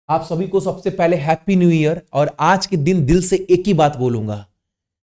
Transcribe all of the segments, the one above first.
आप सभी को सबसे पहले हैप्पी न्यू ईयर। और आज के दिन दिल से एक ही बात बोलूंगा,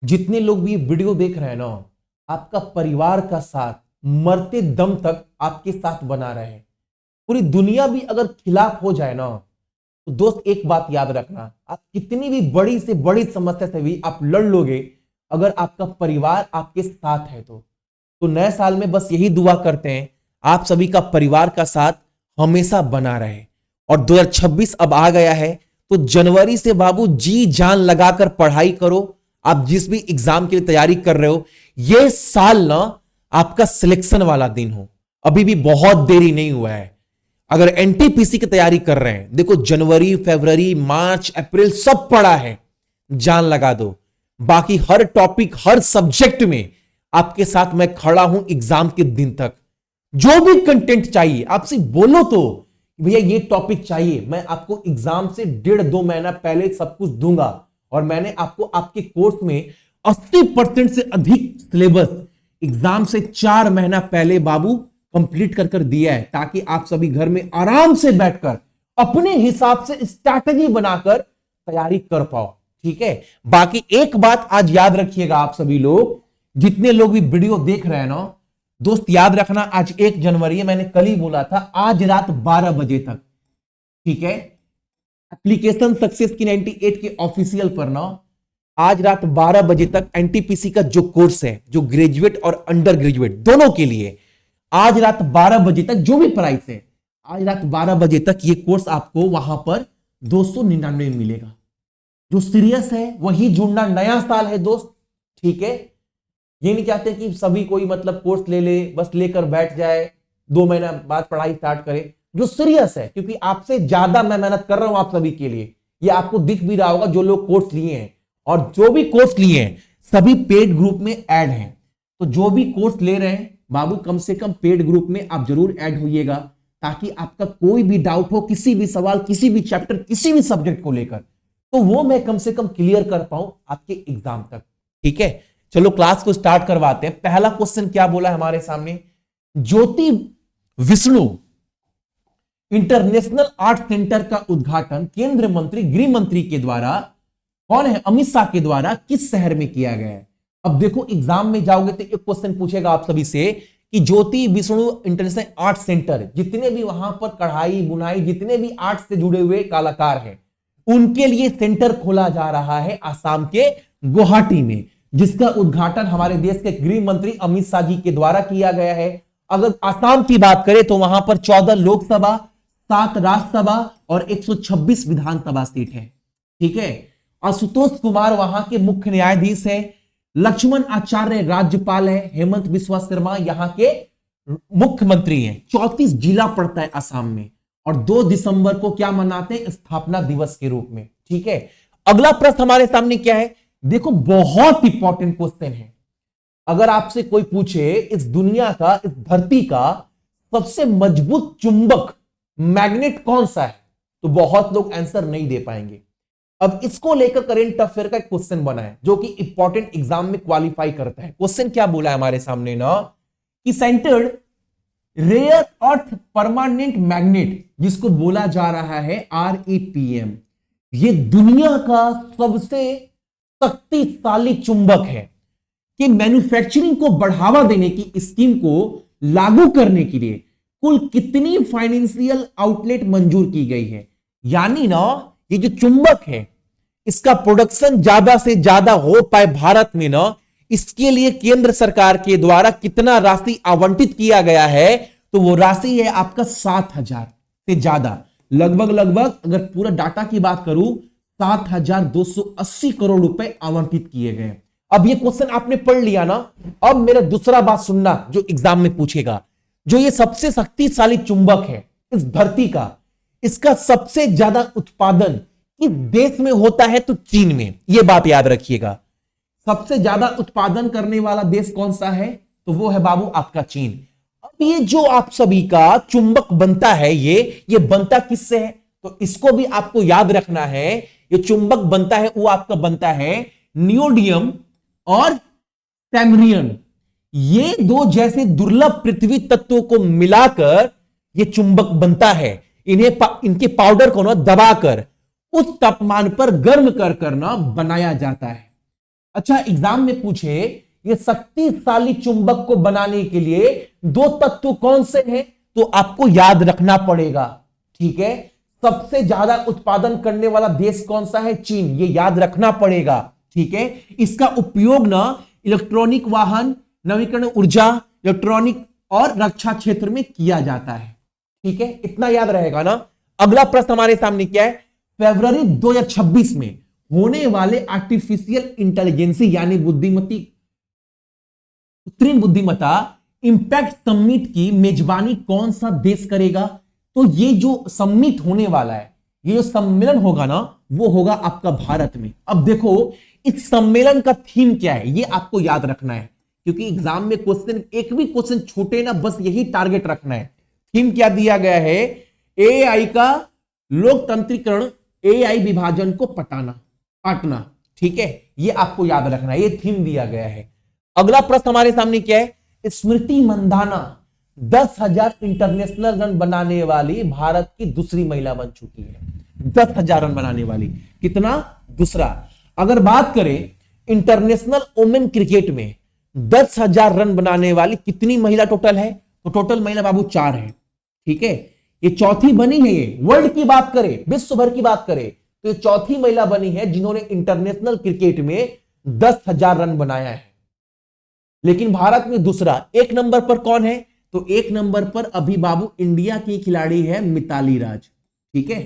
जितने लोग भी ये वीडियो देख रहे हैं ना, आपका परिवार का साथ मरते दम तक आपके साथ बना रहे। पूरी दुनिया भी अगर खिलाफ हो जाए ना, तो दोस्त एक बात याद रखना, आप कितनी भी बड़ी से बड़ी समस्या से भी आप लड़ लोगे अगर आपका परिवार आपके साथ है तो नए साल में बस यही दुआ करते हैं, आप सभी का परिवार का साथ हमेशा बना रहे। और 2026 अब आ गया है, तो जनवरी से बाबू जी जान लगाकर पढ़ाई करो। आप जिस भी एग्जाम के लिए तैयारी कर रहे हो, यह साल ना आपका सिलेक्शन वाला दिन हो। अभी भी बहुत देरी नहीं हुआ है। अगर एनटीपीसी की तैयारी कर रहे हैं, देखो जनवरी, फरवरी, मार्च, अप्रैल सब पड़ा है, जान लगा दो। बाकी हर टॉपिक, हर सब्जेक्ट में आपके साथ मैं खड़ा हूं एग्जाम के दिन तक। जो भी कंटेंट चाहिए आपसे बोलो तो भैया ये टॉपिक चाहिए, मैं आपको एग्जाम से 1.5-2 महीना पहले सब कुछ दूंगा। और मैंने आपको आपके कोर्स में 80% से अधिक सिलेबस एग्जाम से 4 महीना पहले बाबू कंप्लीट कर दिया है, ताकि आप सभी घर में आराम से बैठकर अपने हिसाब से स्ट्रैटेजी बनाकर तैयारी कर पाओ। ठीक है, बाकी एक बात आज याद रखिएगा, आप सभी लोग जितने लोग भी वीडियो देख रहे हैं ना, दोस्त याद रखना, आज 1 जनवरी है, मैंने कल ही बोला था, आज रात 12 बजे तक, ठीक है, एप्लीकेशन सक्सेस की 98 के ऑफिशियल पर ना आज रात 12 बजे तक एनटीपीसी का जो कोर्स है, जो ग्रेजुएट और अंडर ग्रेजुएट दोनों के लिए, आज रात 12 बजे तक जो भी प्राइस है, आज रात 12 बजे तक ये कोर्स आपको वहां पर 299 में मिलेगा। जो सीरियस है वही जुड़ना, नया साल है दोस्त, ठीक है। ये नहीं चाहते कि सभी कोई मतलब कोर्स ले ले, बस लेकर बैठ जाए, 2 महीना बाद पढ़ाई स्टार्ट करे। जो सीरियस है, क्योंकि आपसे ज्यादा मैं मेहनत कर रहा हूं आप सभी के लिए, ये आपको दिख भी रहा होगा जो लोग कोर्स लिए हैं, और जो भी कोर्स लिए हैं सभी पेड ग्रुप में ऐड हैं। तो जो भी कोर्स ले रहे हैं बाबू, कम से कम पेड ग्रुप में आप जरूर ऐड होइएगा, ताकि आपका कोई भी डाउट हो, किसी भी सवाल, किसी भी चैप्टर, किसी भी सब्जेक्ट को लेकर, तो वो मैं कम से कम क्लियर कर पाऊं आपके एग्जाम तक। ठीक है, चलो क्लास को स्टार्ट करवाते हैं। पहला क्वेश्चन क्या बोला है हमारे सामने, ज्योति विष्णु इंटरनेशनल आर्ट सेंटर का उद्घाटन केंद्रीय मंत्री, गृह मंत्री के द्वारा, कौन है, अमित शाह के द्वारा, किस शहर में किया गया है। अब देखो एग्जाम में जाओगे तो एक क्वेश्चन पूछेगा आप सभी से कि ज्योति विष्णु इंटरनेशनल आर्ट सेंटर, जितने भी वहां पर कढ़ाई बुनाई, जितने भी आर्ट से जुड़े हुए कलाकार हैं, उनके लिए सेंटर खोला जा रहा है आसाम के गुवाहाटी में, जिसका उद्घाटन हमारे देश के गृह मंत्री अमित शाह जी के द्वारा किया गया है। अगर आसाम की बात करें तो वहां पर 14 लोकसभा, 7 राज्यसभा और 126 विधानसभा सीट है। ठीक है, आशुतोष कुमार वहां के मुख्य न्यायाधीश है, लक्ष्मण आचार्य राज्यपाल है, हेमंत बिस्वा शर्मा यहां के मुख्यमंत्री हैं। 34 जिला पड़ता है आसाम में, और 2 दिसंबर को क्या मनाते हैं, स्थापना दिवस के रूप में। ठीक है, अगला प्रश्न हमारे सामने क्या है, देखो बहुत इंपॉर्टेंट क्वेश्चन है। अगर आपसे कोई पूछे इस दुनिया का, इस धरती का सबसे मजबूत चुंबक मैग्नेट कौन सा है, तो बहुत लोग आंसर नहीं दे पाएंगे। अब इसको लेकर करेंट अफेयर का एक क्वेश्चन बना है, जो कि इंपॉर्टेंट एग्जाम में क्वालिफाई करता है। क्वेश्चन क्या बोला है हमारे सामने ना, कि sintered rare earth permanent magnet, जिसको बोला जा रहा है REPM, ये दुनिया का सबसे शक्तिशाली चुंबक है, कि मैन्युफैक्चरिंग को बढ़ावा देने की स्कीम को लागू करने के लिए कुल कितनी फाइनेंशियल आउटलेट मंजूर की गई है। यानी ना ये जो चुंबक है, इसका प्रोडक्शन ज्यादा से ज्यादा हो पाए भारत में ना, इसके लिए केंद्र सरकार के द्वारा कितना राशि आवंटित किया गया है, तो वो राशि है आपका 7,000 से ज्यादा, लगभग अगर पूरा डाटा की बात करूं 7,280 करोड़ रुपए आवंटित किए गए। अब ये क्वेश्चन आपने पढ़ लिया ना, अब मेरा दूसरा बात सुनना जो एग्जाम में पूछेगा, जो ये सबसे शक्तिशाली चुंबक है इस धरती का, इसका सबसे ज्यादा उत्पादन किस देश में होता है, तो चीन में। ये बात याद रखिएगा, सबसे ज्यादा उत्पादन करने वाला देश कौन सा है, तो वो है बाबू आपका चीन। अब ये जो आप सभी का चुंबक बनता है, ये बनता किससे है, तो इसको भी आपको याद रखना है। ये चुंबक बनता है, वो आपका बनता है नियोडियम और सैमरियम, ये 2 जैसे दुर्लभ पृथ्वी तत्वों को मिलाकर ये चुंबक बनता है। इनके पाउडर को ना दबाकर उस तापमान पर गर्म कर ना बनाया जाता है। अच्छा, एग्जाम में पूछे ये शक्तिशाली चुंबक को बनाने के लिए दो तत्व कौन से हैं, तो आपको याद रखना पड़ेगा। ठीक है, सबसे ज्यादा उत्पादन करने वाला देश कौन सा है? चीन, ये याद रखना पड़ेगा। ठीक है, इसका उपयोग ना इलेक्ट्रॉनिक वाहन, नवीकरणीय ऊर्जा, इलेक्ट्रॉनिक और रक्षा क्षेत्र में किया जाता है। ठीक है, इतना याद रहेगा ना। अगला प्रश्न हमारे सामने क्या है? फरवरी 2026 में होने वाले आर्टिफिशियल इंटेलिजेंसी यानी बुद्धिमती, कृत्रिम बुद्धिमत्ता इंपैक्ट समिट की मेजबानी कौन सा देश करेगा? तो ये जो समिट होने वाला है, ये जो सम्मेलन होगा ना, वो होगा आपका भारत में। अब देखो इस सम्मेलन का थीम क्या है, ये आपको याद रखना है, क्योंकि एग्जाम में क्वेश्चन, एक भी क्वेश्चन छूटे ना, बस यही टारगेट रखना है। थीम क्या दिया गया है? एआई का लोकतंत्रीकरण, एआई विभाजन को पाटना। ठीक है, ये आपको याद रखना है, ये थीम दिया गया है। अगला प्रश्न हमारे सामने क्या है? स्मृति मंदाना 10,000 इंटरनेशनल रन बनाने वाली भारत की दूसरी महिला बन चुकी है। 10,000 रन बनाने वाली, कितना? दूसरा। अगर बात करें इंटरनेशनल वुमेन क्रिकेट में 10,000 रन बनाने वाली कितनी महिला टोटल है? तो टोटल महिला बाबू 4 है। ठीक है, ये चौथी बनी है। ये वर्ल्ड की बात करें, विश्व भर की बात करें, तो ये चौथी महिला बनी है जिन्होंने इंटरनेशनल क्रिकेट में 10,000 रन बनाया है। लेकिन भारत में दूसरा, एक नंबर पर कौन है? तो एक नंबर पर अभी बाबू इंडिया की खिलाड़ी है मिताली राज। ठीक है,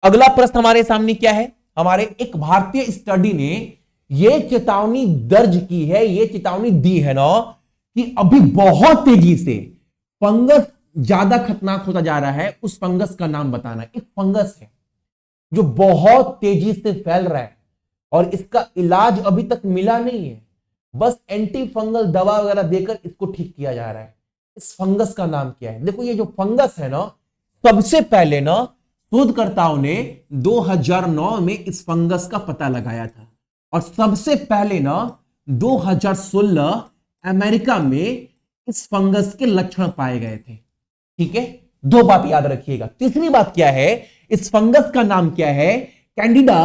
अगला प्रश्न हमारे सामने क्या है? हमारे एक भारतीय स्टडी ने यह चेतावनी दर्ज की है, यह चेतावनी दी है ना, कि अभी बहुत तेजी से फंगस ज्यादा खतरनाक होता जा रहा है। उस फंगस का नाम बताना। एक फंगस है जो बहुत तेजी से फैल रहा है और इसका इलाज अभी तक मिला नहीं है, बस एंटी फंगल दवा वगैरह देकर इसको ठीक किया जा रहा है। इस फंगस का नाम क्या है? देखो ये जो फंगस है ना, सबसे पहले ना शोधकर्ताओं ने 2009 में इस फंगस का पता लगाया था और सबसे पहले ना 2016 अमेरिका में इस फंगस के लक्षण पाए गए थे। ठीक है, दो बात याद रखिएगा। तीसरी बात क्या है? इस फंगस का नाम क्या है? Candida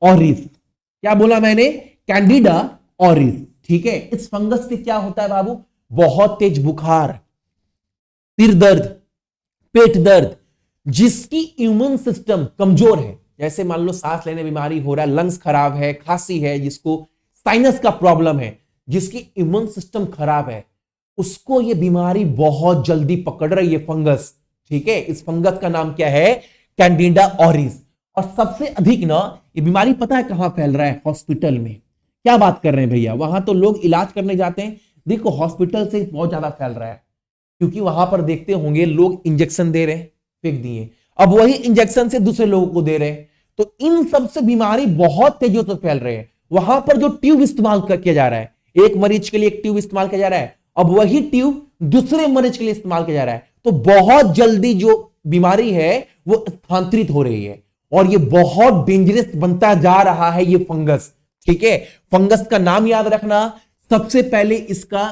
orris. क्या बोला मैंने? Candida orris. ठीक है, इस फंगस से क्या होता है बाबू? बहुत तेज बुखार, सिर दर्द, पेट दर्द, जिसकी इम्यून सिस्टम कमजोर है, जैसे मान लो सांस लेने बीमारी हो रहा है, लंग्स खराब है, खांसी है, जिसको साइनस का प्रॉब्लम है, जिसकी इम्यून सिस्टम खराब है, उसको ये बीमारी बहुत जल्दी पकड़ रही है, फंगस। ठीक है, इस फंगस का नाम क्या है? Candida orris. और सबसे अधिक ना ये बीमारी पता है कहां फैल रहा है? हॉस्पिटल में। क्या बात कर रहे हैं भैया, वहां तो लोग इलाज करने जाते हैं, देखो हॉस्पिटल से बहुत ज्यादा फैल रहा है, क्योंकि वहां पर देखते होंगे लोग इंजेक्शन दे रहे हैं, फेंक दिए, अब वही इंजेक्शन से दूसरे लोगों को दे रहे हैं, तो इन सबसे बीमारी बहुत तेजी से फैल रही है। वहां पर जो ट्यूब इस्तेमाल किया जा रहा है, एक मरीज के लिए एक ट्यूब इस्तेमाल किया जा रहा है, अब वही ट्यूब दूसरे मरीज के लिए इस्तेमाल किया जा रहा है, तो बहुत जल्दी जो बीमारी है वो स्थानांतरित हो रही है और ये बहुत डेंजरस बनता जा रहा है ये फंगस। ठीक है, फंगस का नाम याद रखना। सबसे पहले इसका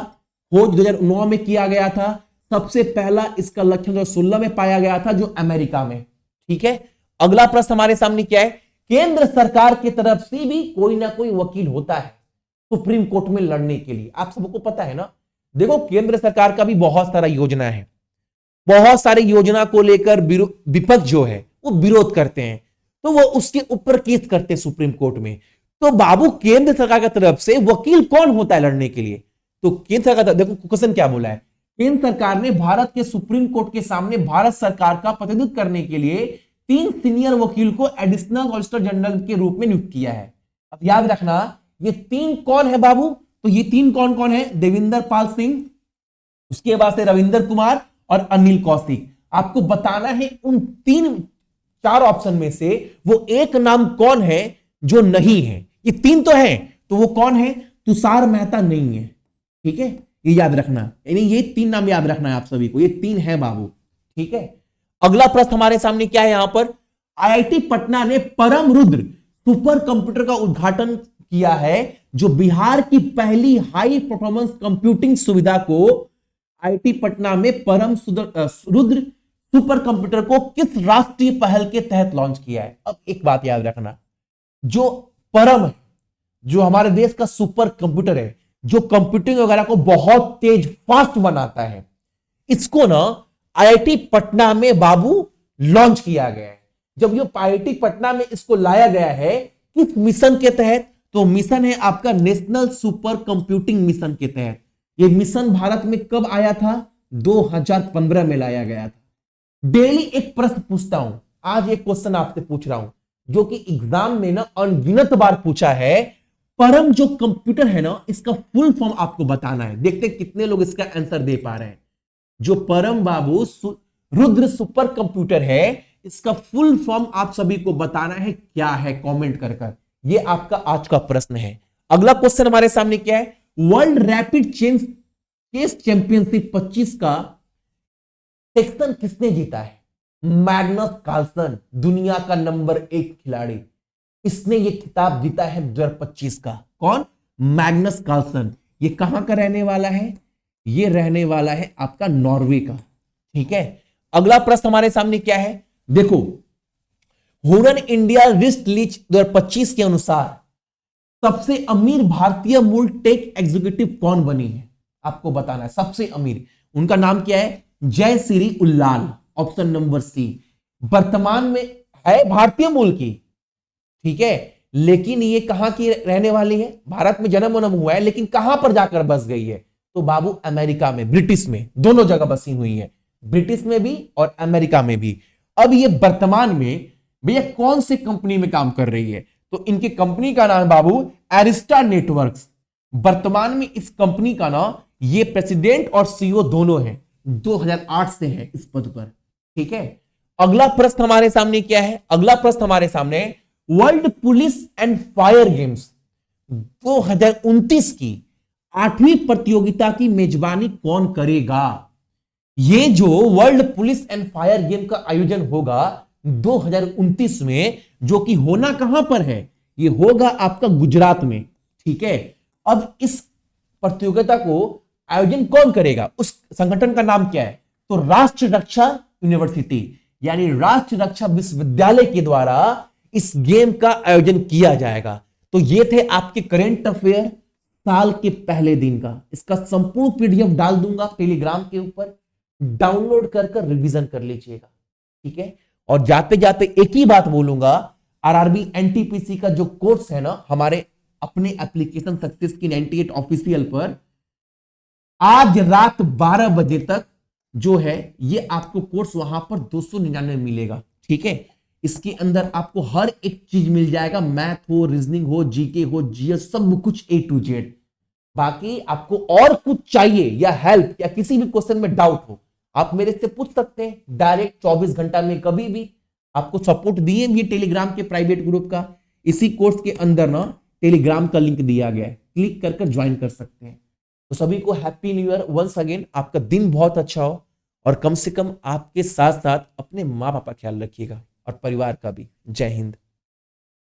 खोज 2009 में किया गया था, सबसे पहला इसका लक्षण 2016 में पाया गया था, जो अमेरिका में। ठीक है, अगला प्रश्न हमारे सामने क्या है? केंद्र सरकार की तरफ से भी कोई ना कोई वकील होता है सुप्रीम कोर्ट में लड़ने के लिए, आप सबको पता है ना। देखो केंद्र सरकार का भी बहुत सारा योजना है, बहुत सारी योजना को लेकर विपक्ष जो है वो विरोध करते हैं, तो वो उसके ऊपर केस करते हैं सुप्रीम कोर्ट में। तो बाबू केंद्र सरकार की तरफ से वकील कौन होता है लड़ने के लिए? तो केंद्र सरकार, देखो क्वेश्चन क्या बोला है, केंद्र सरकार ने भारत के सुप्रीम कोर्ट के सामने भारत सरकार का प्रतिनिधित्व करने के लिए 3 सीनियर वकील को एडिशनल सॉलिसिटर जनरल के रूप में नियुक्त किया है। अब याद रखना ये 3 कौन है बाबू? तो ये 3 कौन कौन है? देवेंद्र पाल सिंह, उसके बाद से रविंदर कुमार और अनिल कौशिक। आपको बताना है उन 4 ऑप्शन में से वो एक नाम कौन है जो नहीं है। ये 3 तो है, तो वो कौन है? तुषार मेहता नहीं है। ठीक है, ये याद रखना, यानी ये 3 नाम याद रखना है आप सभी को, ये 3 है बाबू। ठीक है, अगला प्रश्न हमारे सामने क्या है? यहां पर आईआईटी पटना ने परम रुद्र सुपर कंप्यूटर का उद्घाटन किया है, जो बिहार की पहली हाई परफॉर्मेंस कंप्यूटिंग सुविधा को आईआईटी पटना में परम रुद्र सुपर कंप्यूटर को किस राष्ट्रीय पहल के तहत लॉन्च किया है? अब एक बात याद रखना, जो परम है, जो हमारे देश का सुपर कंप्यूटर है, जो कंप्यूटिंग वगैरह को बहुत तेज फास्ट बनाता है, इसको ना आईआईटी पटना में बाबू लॉन्च किया गया है। जब ये आईआईटी पटना में इसको लाया गया है किस मिशन के तहत? तो मिशन है आपका नेशनल सुपर कंप्यूटिंग मिशन के तहत। ये मिशन भारत में कब आया था? 2015 में लाया गया था। डेली एक प्रश्न पूछता हूं, आज एक क्वेश्चन आपसे पूछ रहा हूं जो कि एग्जाम में ना अनगिनत बार पूछा है। परम जो कंप्यूटर है ना, इसका फुल फॉर्म आपको बताना है। देखते कितने लोग इसका आंसर दे पा रहे हैं। जो परम बाबू रुद्र सुपर कंप्यूटर है, इसका फुल फॉर्म आप सभी को बताना है क्या है, कमेंट कर। ये आपका आज का प्रश्न है। अगला क्वेश्चन हमारे सामने क्या है? वर्ल्ड रैपिड चेस चैंपियनशिप 25 का सेक्शन किसने जीता है? मैग्नस कार्लसन, दुनिया का नंबर 1 खिलाड़ी, इसने ये खिताब जीता है 2025 का। कौन? Magnus Carlsen. ये कहां का रहने वाला है? ये रहने वाला है आपका नॉर्वे का। ठीक है, अगला प्रश्न हमारे सामने क्या है? देखो, हुरन इंडिया रिस्ट लीच 2025 के अनुसार सबसे अमीर भारतीय मूल टेक एग्जीक्यूटिव कौन बनी है? आपको बताना है सबसे अमीर। उनका नाम क्या है? Jayshree Ullal, option number C. वर्तमान में है भारतीय मूल की, ठीक है, लेकिन ये कहां की रहने वाली है? भारत में जन्म हुआ है, लेकिन कहां पर जाकर बस गई है? तो बाबू अमेरिका में, ब्रिटिश में, दोनों जगह बसी हुई है, ब्रिटिश में भी और अमेरिका में भी। अब ये वर्तमान में भैया कौन सी कंपनी में काम कर रही है? तो इनकी कंपनी का नाम बाबू एरिस्टा नेटवर्क्स। वर्तमान में इस कंपनी का नाम, ये प्रेसिडेंट और सीईओ दोनों हैं, 2008 से है इस पद पर। ठीक है, अगला प्रश्न हमारे सामने क्या है? अगला प्रश्न हमारे सामने, world police and fire games 2029 की 8वीं प्रतियोगिता की मेजबानी कौन करेगा? ये जो world police and fire game का आयोजन होगा 2029 में, जो कि होना कहां पर है? ये होगा आपका गुजरात में। ठीक है, अब इस प्रतियोगिता को आयोजन कौन करेगा? उस संगठन का नाम क्या है? तो राष्ट्र रक्षा यूनिवर्सिटी, यानी राष्ट्र रक्षा विश्वविद्यालय के द्वारा इस गेम का आयोजन किया जाएगा। तो ये थे आपके करेंट अफेयर साल के पहले दिन का। इसका संपूर्ण पीडीएफ डाल दूंगा टेलीग्राम के ऊपर, डाउनलोड कर रिवीजन कर लीजिएगा। ठीक है, और जाते जाते एक ही बात बोलूंगा, आरआरबी एनटीपीसी का जो कोर्स है ना, हमारे अपने एप्लीकेशन सक्सेस की 98 ऑफिशियल पर आज रात 12 बजे तक जो है ये आपको कोर्स वहां पर 299 मिलेगा। ठीक है, इसके अंदर आपको हर एक चीज मिल जाएगा, मैथ हो, रीजनिंग हो, जीके हो, जीएस, सब कुछ A to Z। बाकी आपको और कुछ चाहिए या हेल्प या किसी भी क्वेश्चन में डाउट हो, आप मेरे से पूछ सकते हैं डायरेक्ट 24 घंटा में कभी भी। आपको सपोर्ट दिए भी टेलीग्राम के प्राइवेट ग्रुप का, इसी कोर्स के अंदर ना टेलीग्राम का लिंक दिया गया है, क्लिक कर ज्वाइन कर सकते हैं। तो सभी को happy new year once again. आपका दिन बहुत अच्छा हो और कम से कम आपके साथ साथ अपने माँ बाप का ख्याल रखिएगा और परिवार का भी। जय हिंद।